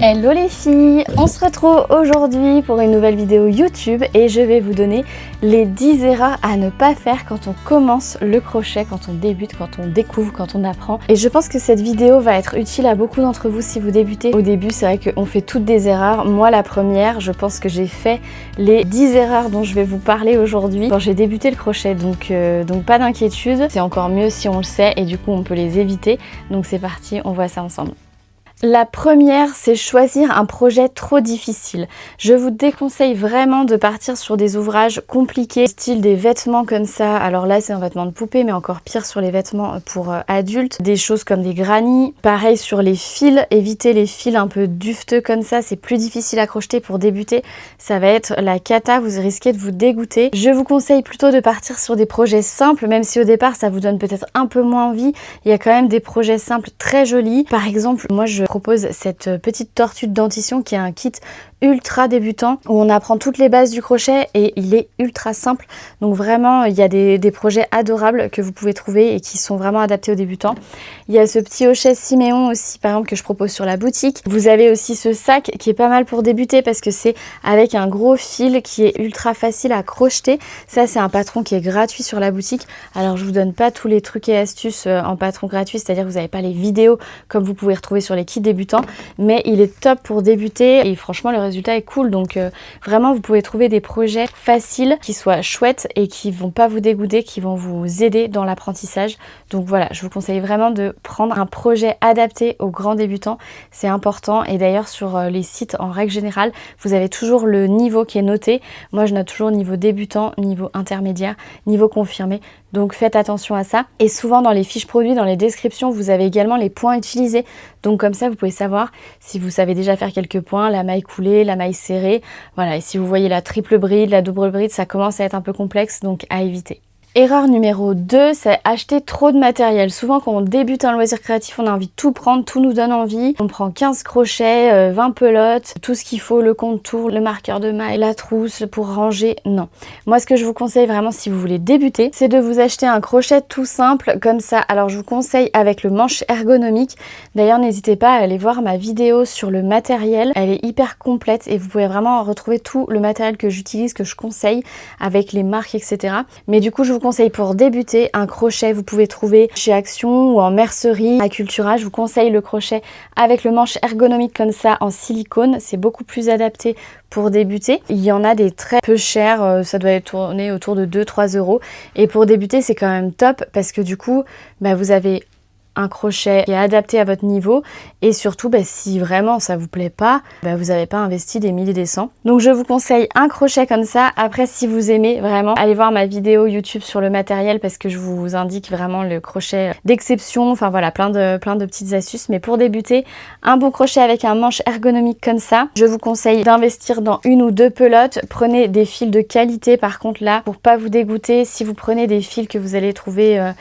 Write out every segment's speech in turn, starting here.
Hello les filles, on se retrouve aujourd'hui pour une nouvelle vidéo YouTube et je vais vous donner les 10 erreurs à ne pas faire quand on commence le crochet, quand on débute, quand on découvre, quand on apprend. Et je pense que cette vidéo va être utile à beaucoup d'entre vous si vous débutez. Au début, c'est vrai qu'on fait toutes des erreurs. Moi, la première, je pense que j'ai fait les 10 erreurs dont je vais vous parler aujourd'hui quand j'ai débuté le crochet. Donc pas d'inquiétude, c'est encore mieux si on le sait et du coup on peut les éviter. Donc c'est parti, on voit ça ensemble. La première, c'est choisir un projet trop difficile. Je vous déconseille vraiment de partir sur des ouvrages compliqués, style des vêtements comme ça. Alors là, c'est un vêtement de poupée, mais encore pire sur les vêtements pour adultes. Des choses comme des grannies. Pareil sur les fils, évitez les fils un peu dufteux comme ça. C'est plus difficile à crocheter pour débuter. Ça va être la cata, vous risquez de vous dégoûter. Je vous conseille plutôt de partir sur des projets simples, même si au départ, ça vous donne peut-être un peu moins envie. Il y a quand même des projets simples très jolis. Par exemple, moi, je propose cette petite tortue de dentition qui est un kit ultra débutant où on apprend toutes les bases du crochet et il est ultra simple. Donc vraiment, il y a des projets adorables que vous pouvez trouver et qui sont vraiment adaptés aux débutants. Il y a ce petit hochet Siméon aussi, par exemple, que je propose sur la boutique. Vous avez aussi ce sac qui est pas mal pour débuter parce que c'est avec un gros fil qui est ultra facile à crocheter. Ça, c'est un patron qui est gratuit sur la boutique. Alors, je vous donne pas tous les trucs et astuces en patron gratuit, c'est-à-dire que vous n'avez pas les vidéos comme vous pouvez retrouver sur les kits débutants, mais il est top pour débuter et franchement, le résultat est cool. Donc vraiment, vous pouvez trouver des projets faciles qui soient chouettes et qui vont pas vous dégoûter, qui vont vous aider dans l'apprentissage. Donc voilà, je vous conseille vraiment de prendre un projet adapté aux grands débutants. C'est important et d'ailleurs sur les sites en règle générale, vous avez toujours le niveau qui est noté. Moi, je note toujours niveau débutant, niveau intermédiaire, niveau confirmé. Donc faites attention à ça. Et souvent dans les fiches produits, dans les descriptions, vous avez également les points utilisés. Donc comme ça, vous pouvez savoir si vous savez déjà faire quelques points, la maille coulée, la maille serrée. Voilà, et si vous voyez la triple bride, la double bride, ça commence à être un peu complexe, donc à éviter. Erreur numéro 2, c'est acheter trop de matériel. Souvent quand on débute un loisir créatif, on a envie de tout prendre, tout nous donne envie. On prend 15 crochets, 20 pelotes, tout ce qu'il faut, le contour, le marqueur de maille, la trousse pour ranger. Non. Moi, ce que je vous conseille vraiment si vous voulez débuter, c'est de vous acheter un crochet tout simple comme ça. Alors je vous conseille avec le manche ergonomique. D'ailleurs, n'hésitez pas à aller voir ma vidéo sur le matériel. Elle est hyper complète et vous pouvez vraiment retrouver tout le matériel que j'utilise, que je conseille avec les marques, etc. Mais du coup, je vous conseille pour débuter un crochet, vous pouvez trouver chez Action ou en mercerie, à Cultura. Je vous conseille le crochet avec le manche ergonomique comme ça en silicone, c'est beaucoup plus adapté pour débuter. Il y en a des très peu chers, ça doit être tourné autour de 2-3 euros et pour débuter c'est quand même top parce que du coup vous avez un crochet qui est adapté à votre niveau et surtout si vraiment ça vous plaît pas, vous n'avez pas investi des milliers et des cents. Donc je vous conseille un crochet comme ça. Après si vous aimez vraiment, allez voir ma vidéo YouTube sur le matériel parce que je vous indique vraiment le crochet d'exception, enfin voilà, plein de petites astuces. Mais pour débuter, un bon crochet avec un manche ergonomique comme ça. Je vous conseille d'investir dans 1 ou 2 pelotes. Prenez des fils de qualité par contre là, pour pas vous dégoûter. Si vous prenez des fils que vous allez trouver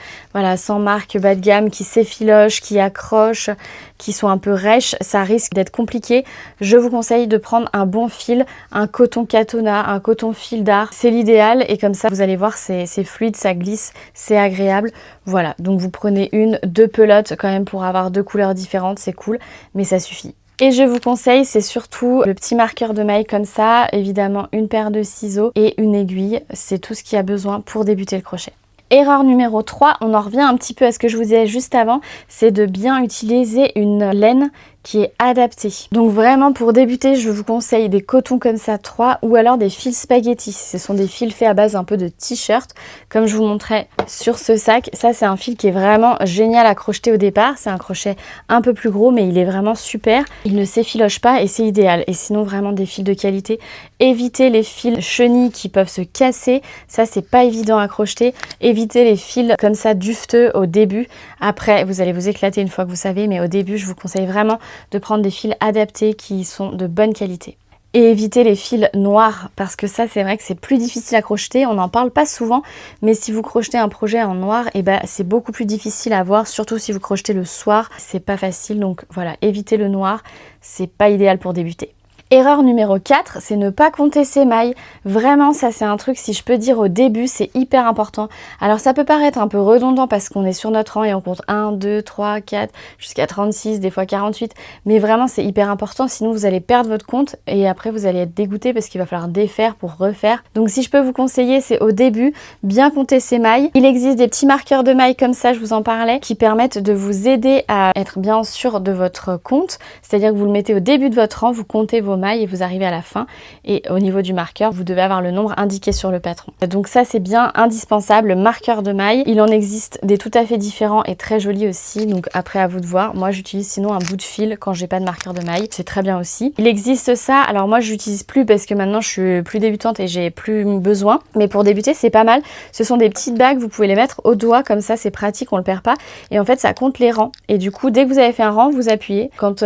sans marque, bas de gamme, qui s'effilochent, qui accrochent, qui sont un peu rêches, ça risque d'être compliqué. Je vous conseille de prendre un bon fil, un coton Katona, un coton fil d'art. C'est l'idéal et comme ça, vous allez voir, c'est fluide, ça glisse, c'est agréable. Voilà, donc vous prenez 1-2 pelotes quand même pour avoir 2 couleurs différentes, c'est cool, mais ça suffit. Et je vous conseille, c'est surtout le petit marqueur de maille comme ça, évidemment une paire de ciseaux et une aiguille. C'est tout ce qu'il y a besoin pour débuter le crochet. Erreur numéro 3, on en revient un petit peu à ce que je vous disais juste avant, c'est de bien utiliser une laine qui est adaptée. Donc vraiment pour débuter, je vous conseille des cotons comme ça 3 ou alors des fils spaghetti. Ce sont des fils faits à base un peu de t-shirt comme je vous montrais sur ce sac. Ça c'est un fil qui est vraiment génial à crocheter au départ. C'est un crochet un peu plus gros mais il est vraiment super. Il ne s'effiloche pas et c'est idéal. Et sinon vraiment des fils de qualité. Évitez les fils chenilles qui peuvent se casser. Ça c'est pas évident à crocheter. Évitez les fils comme ça dufteux au début. Après vous allez vous éclater une fois que vous savez, mais au début je vous conseille vraiment de prendre des fils adaptés qui sont de bonne qualité. Et éviter les fils noirs parce que ça c'est vrai que c'est plus difficile à crocheter, on n'en parle pas souvent, mais si vous crochetez un projet en noir, c'est beaucoup plus difficile à voir, surtout si vous crochetez le soir, c'est pas facile. Donc voilà, évitez le noir, c'est pas idéal pour débuter. Erreur numéro 4, c'est ne pas compter ses mailles. Vraiment, ça c'est un truc, si je peux dire au début, c'est hyper important. Alors ça peut paraître un peu redondant parce qu'on est sur notre rang et on compte 1, 2, 3, 4, jusqu'à 36, des fois 48. Mais vraiment, c'est hyper important, sinon vous allez perdre votre compte et après vous allez être dégoûté parce qu'il va falloir défaire pour refaire. Donc si je peux vous conseiller, c'est au début, bien compter ses mailles. Il existe des petits marqueurs de mailles comme ça, je vous en parlais, qui permettent de vous aider à être bien sûr de votre compte. C'est-à-dire que vous le mettez au début de votre rang, vous comptez vos mailles et vous arrivez à la fin. Et au niveau du marqueur, vous devez avoir le nombre indiqué sur le patron. Donc ça, c'est bien indispensable, le marqueur de mailles. Il en existe des tout à fait différents et très jolis aussi. Donc après, à vous de voir. Moi, j'utilise sinon un bout de fil quand j'ai pas de marqueur de mailles. C'est très bien aussi. Il existe ça. Alors moi, je l'utilise plus parce que maintenant, je suis plus débutante et j'ai plus besoin. Mais pour débuter, c'est pas mal. Ce sont des petites bagues. Vous pouvez les mettre au doigt. Comme ça, c'est pratique. On le perd pas. Et en fait, ça compte les rangs. Et du coup, dès que vous avez fait un rang, vous appuyez. Quand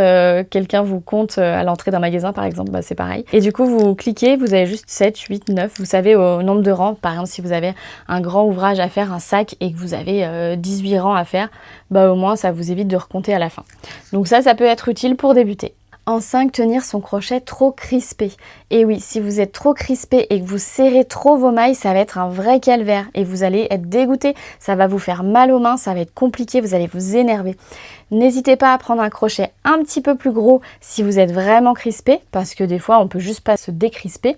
quelqu'un vous compte à l'entrée d'un magasin, par exemple, bah, c'est pareil. Et du coup, vous cliquez, vous avez juste 7, 8, 9. Vous savez au nombre de rangs. Par exemple, si vous avez un grand ouvrage à faire, un sac, et que vous avez 18 rangs à faire, bah au moins, ça vous évite de recompter à la fin. Donc ça peut être utile pour débuter. En 5, tenir son crochet trop crispé. Et oui, si vous êtes trop crispé et que vous serrez trop vos mailles, ça va être un vrai calvaire et vous allez être dégoûté. Ça va vous faire mal aux mains, ça va être compliqué, vous allez vous énerver. N'hésitez pas à prendre un crochet un petit peu plus gros si vous êtes vraiment crispé, parce que des fois on peut juste pas se décrisper.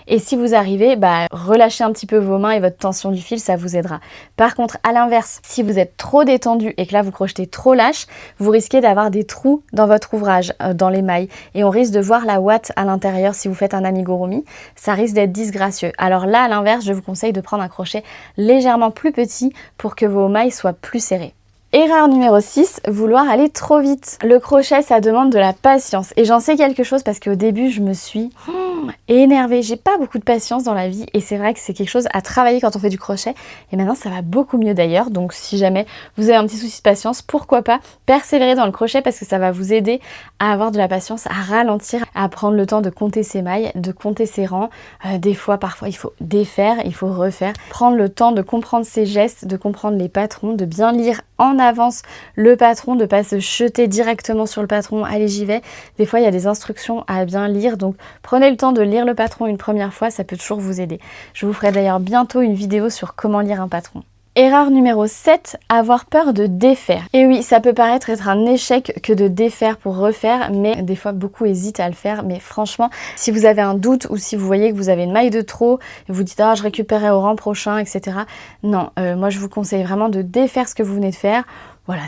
Et si vous arrivez, relâchez un petit peu vos mains et votre tension du fil, ça vous aidera. Par contre, à l'inverse, si vous êtes trop détendu et que là vous crochetez trop lâche, vous risquez d'avoir des trous dans votre ouvrage, dans les mailles. Et on risque de voir la ouate à l'intérieur si vous faites un amigurumi. Ça risque d'être disgracieux. Alors là, à l'inverse, je vous conseille de prendre un crochet légèrement plus petit pour que vos mailles soient plus serrées. Erreur numéro 6, vouloir aller trop vite. Le crochet, ça demande de la patience. Et j'en sais quelque chose parce qu'au début, je me suis énervée. J'ai pas beaucoup de patience dans la vie et c'est vrai que c'est quelque chose à travailler quand on fait du crochet. Et maintenant, ça va beaucoup mieux d'ailleurs. Donc si jamais vous avez un petit souci de patience, pourquoi pas persévérer dans le crochet parce que ça va vous aider à avoir de la patience, à ralentir, à prendre le temps de compter ses mailles, de compter ses rangs. Des fois, parfois, il faut défaire, il faut refaire. Prendre le temps de comprendre ses gestes, de comprendre les patrons, de bien lire en avance le patron, de pas se jeter directement sur le patron, allez j'y vais. Des fois il y a des instructions à bien lire, donc prenez le temps de lire le patron une première fois, ça peut toujours vous aider. Je vous ferai d'ailleurs bientôt une vidéo sur comment lire un patron. Erreur numéro 7, avoir peur de défaire. Et oui, ça peut paraître être un échec que de défaire pour refaire, mais des fois beaucoup hésitent à le faire. Mais franchement, si vous avez un doute ou si vous voyez que vous avez une maille de trop, et vous dites « Ah, je récupérerai au rang prochain, etc. » Non, moi je vous conseille vraiment de défaire ce que vous venez de faire. Voilà,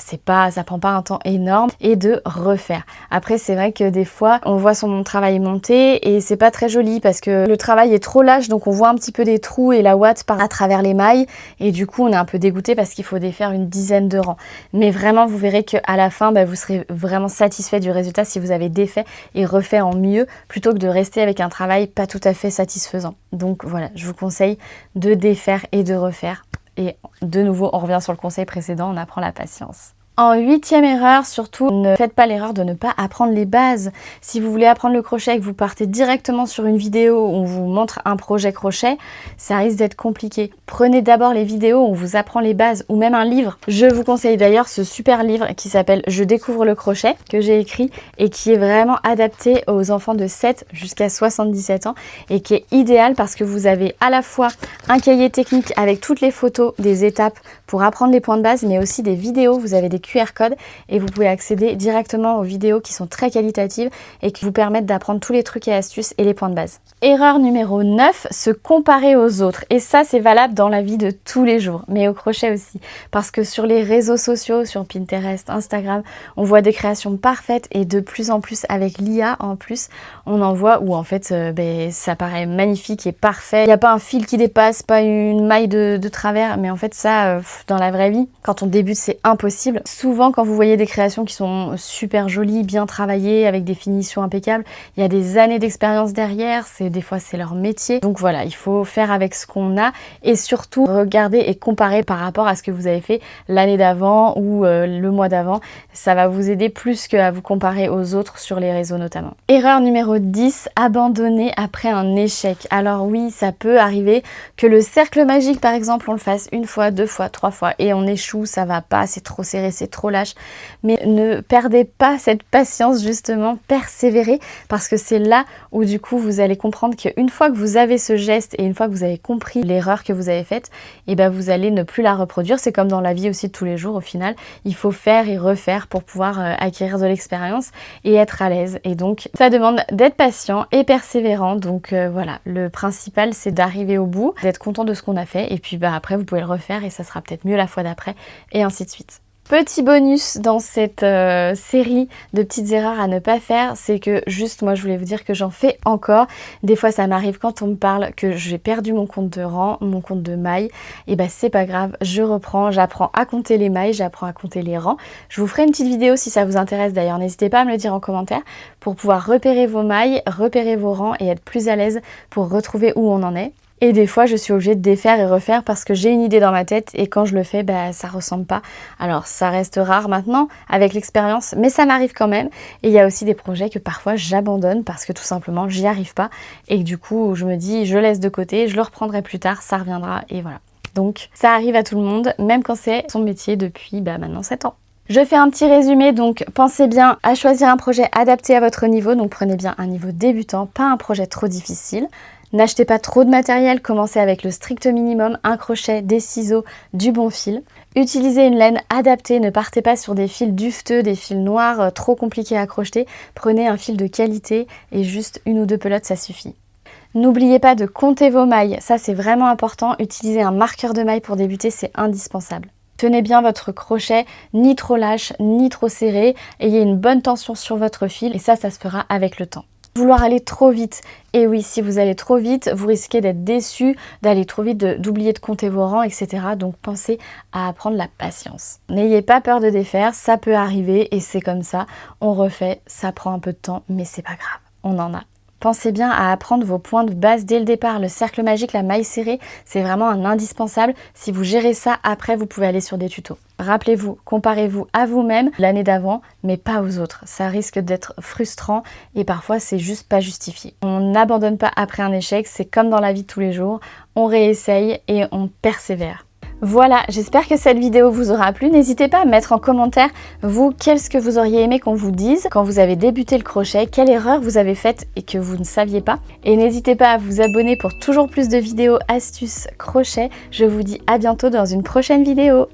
ça prend pas un temps énorme et de refaire. Après, c'est vrai que des fois, on voit son travail monter et c'est pas très joli parce que le travail est trop lâche, donc on voit un petit peu des trous et la ouate part à travers les mailles et du coup, on est un peu dégoûté parce qu'il faut défaire une dizaine de rangs. Mais vraiment, vous verrez qu'à la fin, vous serez vraiment satisfait du résultat si vous avez défait et refait en mieux plutôt que de rester avec un travail pas tout à fait satisfaisant. Donc voilà, je vous conseille de défaire et de refaire. Et de nouveau, on revient sur le conseil précédent, on apprend la patience. En 8e erreur, surtout, ne faites pas l'erreur de ne pas apprendre les bases. Si vous voulez apprendre le crochet et que vous partez directement sur une vidéo où on vous montre un projet crochet, ça risque d'être compliqué. Prenez d'abord les vidéos où on vous apprend les bases ou même un livre. Je vous conseille d'ailleurs ce super livre qui s'appelle « Je découvre le crochet » que j'ai écrit et qui est vraiment adapté aux enfants de 7 jusqu'à 77 ans et qui est idéal parce que vous avez à la fois un cahier technique avec toutes les photos des étapes pour apprendre les points de base, mais aussi des vidéos. Vous avez des QR codes et vous pouvez accéder directement aux vidéos qui sont très qualitatives et qui vous permettent d'apprendre tous les trucs et astuces et les points de base. Erreur numéro 9, se comparer aux autres. Et ça, c'est valable dans la vie de tous les jours, mais au crochet aussi. Parce que sur les réseaux sociaux, sur Pinterest, Instagram, on voit des créations parfaites et de plus en plus avec l'IA en plus, on en voit où en fait ça paraît magnifique et parfait. Il n'y a pas un fil qui dépasse, pas une maille de travers, mais en fait ça, dans la vraie vie, quand on débute, c'est impossible. Souvent, quand vous voyez des créations qui sont super jolies, bien travaillées, avec des finitions impeccables, il y a des années d'expérience derrière, des fois c'est leur métier. Donc voilà, il faut faire avec ce qu'on a et surtout regarder et comparer par rapport à ce que vous avez fait l'année d'avant ou le mois d'avant. Ça va vous aider plus qu'à vous comparer aux autres sur les réseaux notamment. Erreur numéro 10, abandonner après un échec. Alors oui, ça peut arriver que le cercle magique par exemple, on le fasse une fois, deux fois, trois fois et on échoue, ça va pas, c'est trop serré, c'est c'est trop lâche. Mais ne perdez pas cette patience justement, persévérez parce que c'est là où du coup vous allez comprendre qu'une fois que vous avez ce geste et une fois que vous avez compris l'erreur que vous avez faite, et ben vous allez ne plus la reproduire. C'est comme dans la vie aussi de tous les jours au final, il faut faire et refaire pour pouvoir acquérir de l'expérience et être à l'aise. Et donc ça demande d'être patient et persévérant. Donc voilà, le principal c'est d'arriver au bout, d'être content de ce qu'on a fait et puis après vous pouvez le refaire et ça sera peut-être mieux la fois d'après et ainsi de suite. Petit bonus dans cette série de petites erreurs à ne pas faire, c'est que juste moi je voulais vous dire que j'en fais encore. Des fois ça m'arrive quand on me parle que j'ai perdu mon compte de rang, mon compte de mailles, et ben c'est pas grave, je reprends, j'apprends à compter les mailles, j'apprends à compter les rangs. Je vous ferai une petite vidéo si ça vous intéresse d'ailleurs, n'hésitez pas à me le dire en commentaire pour pouvoir repérer vos mailles, repérer vos rangs et être plus à l'aise pour retrouver où on en est. Et des fois, je suis obligée de défaire et refaire parce que j'ai une idée dans ma tête et quand je le fais, ça ressemble pas. Alors, ça reste rare maintenant avec l'expérience, mais ça m'arrive quand même. Et il y a aussi des projets que parfois j'abandonne parce que tout simplement, j'y arrive pas. Et du coup, je me dis, je laisse de côté, je le reprendrai plus tard, ça reviendra et voilà. Donc, ça arrive à tout le monde, même quand c'est son métier depuis maintenant 7 ans. Je fais un petit résumé, donc pensez bien à choisir un projet adapté à votre niveau. Donc, prenez bien un niveau débutant, pas un projet trop difficile. N'achetez pas trop de matériel, commencez avec le strict minimum, un crochet, des ciseaux, du bon fil. Utilisez une laine adaptée, ne partez pas sur des fils duveteux, des fils noirs trop compliqués à crocheter. Prenez un fil de qualité et juste 1 ou 2 pelotes, ça suffit. N'oubliez pas de compter vos mailles, ça c'est vraiment important. Utilisez un marqueur de mailles pour débuter, c'est indispensable. Tenez bien votre crochet, ni trop lâche, ni trop serré. Ayez une bonne tension sur votre fil et ça se fera avec le temps. Vouloir aller trop vite. Et oui, si vous allez trop vite, vous risquez d'être déçu, d'aller trop vite, d'oublier de compter vos rangs, etc. Donc pensez à apprendre la patience. N'ayez pas peur de défaire, ça peut arriver et c'est comme ça. On refait, ça prend un peu de temps, mais c'est pas grave, on en a. Pensez bien à apprendre vos points de base dès le départ. Le cercle magique, la maille serrée, c'est vraiment un indispensable. Si vous gérez ça, après, vous pouvez aller sur des tutos. Rappelez-vous, comparez-vous à vous-même l'année d'avant, mais pas aux autres. Ça risque d'être frustrant et parfois, c'est juste pas justifié. On n'abandonne pas après un échec, c'est comme dans la vie de tous les jours. On réessaye et on persévère. Voilà, j'espère que cette vidéo vous aura plu. N'hésitez pas à mettre en commentaire, vous, qu'est-ce que vous auriez aimé qu'on vous dise quand vous avez débuté le crochet, quelle erreur vous avez faite et que vous ne saviez pas. Et n'hésitez pas à vous abonner pour toujours plus de vidéos, astuces, crochet. Je vous dis à bientôt dans une prochaine vidéo.